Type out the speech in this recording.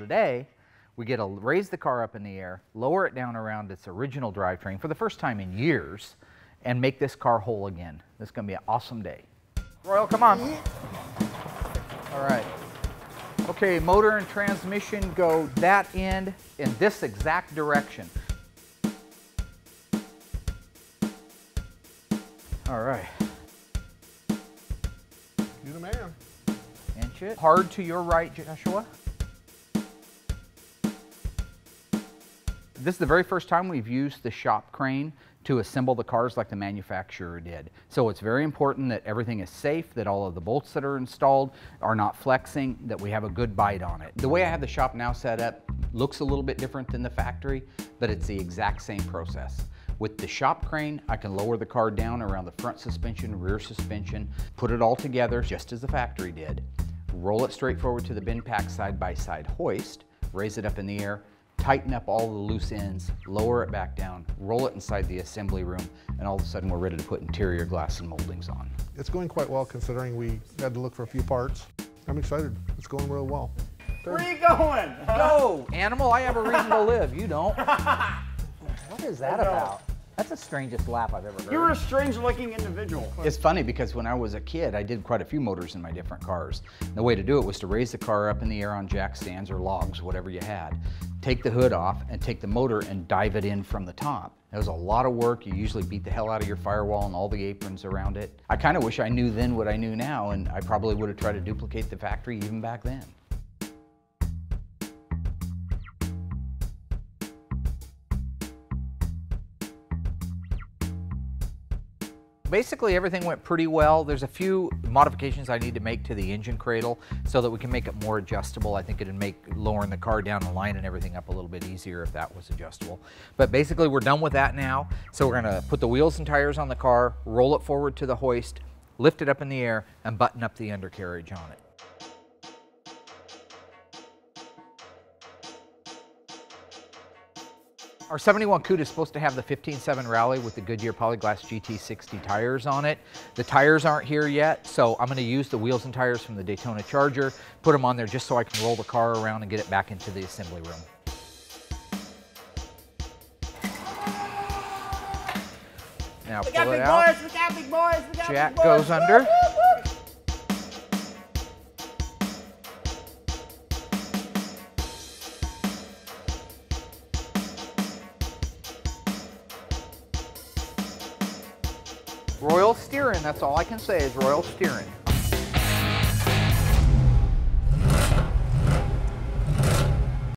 today, we get to raise the car up in the air, lower it down around its original drivetrain for the first time in years, and make this car whole again. This is going to be an awesome day. Royal, come on. All right. Okay, motor and transmission go that end in this exact direction. All right. You the man. Inch it. Hard to your right, Joshua. This is the very first time we've used the shop crane to assemble the cars like the manufacturer did. So it's very important that everything is safe, that all of the bolts that are installed are not flexing, that we have a good bite on it. The way I have the shop now set up looks a little bit different than the factory, but it's the exact same process. With the shop crane, I can lower the car down around the front suspension, rear suspension, put it all together just as the factory did, roll it straight forward to the bin pack side-by-side hoist, raise it up in the air, tighten up all the loose ends, lower it back down, roll it inside the assembly room, and all of a sudden we're ready to put interior glass and moldings on. It's going quite well considering we had to look for a few parts. I'm excited. It's going real well. Where are you going? Go, animal. I have a reason to live. You don't. What is that about? That's the strangest laugh I've ever heard. You're a strange looking individual. It's funny because when I was a kid, I did quite a few motors in my different cars. And the way to do it was to raise the car up in the air on jack stands or logs, whatever you had. Take the hood off and take the motor and dive it in from the top. It was a lot of work. You usually beat the hell out of your firewall and all the aprons around it. I kind of wish I knew then what I knew now, and I probably would have tried to duplicate the factory even back then. Basically everything went pretty well. There's a few modifications I need to make to the engine cradle so that we can make it more adjustable. I think it'd make lowering the car down the line and everything up a little bit easier if that was adjustable. But basically we're done with that now. So we're gonna put the wheels and tires on the car, roll it forward to the hoist, lift it up in the air, and button up the undercarriage on it. Our 71 Cuda is supposed to have the 15.7 Rally with the Goodyear Polyglass GT60 tires on it. The tires aren't here yet, so I'm going to use the wheels and tires from the Daytona Charger, put them on there just so I can roll the car around and get it back into the assembly room. Now pull it out. We got big boys, we got Jack big boys. goes under. Royal steering, that's all I can say is royal steering.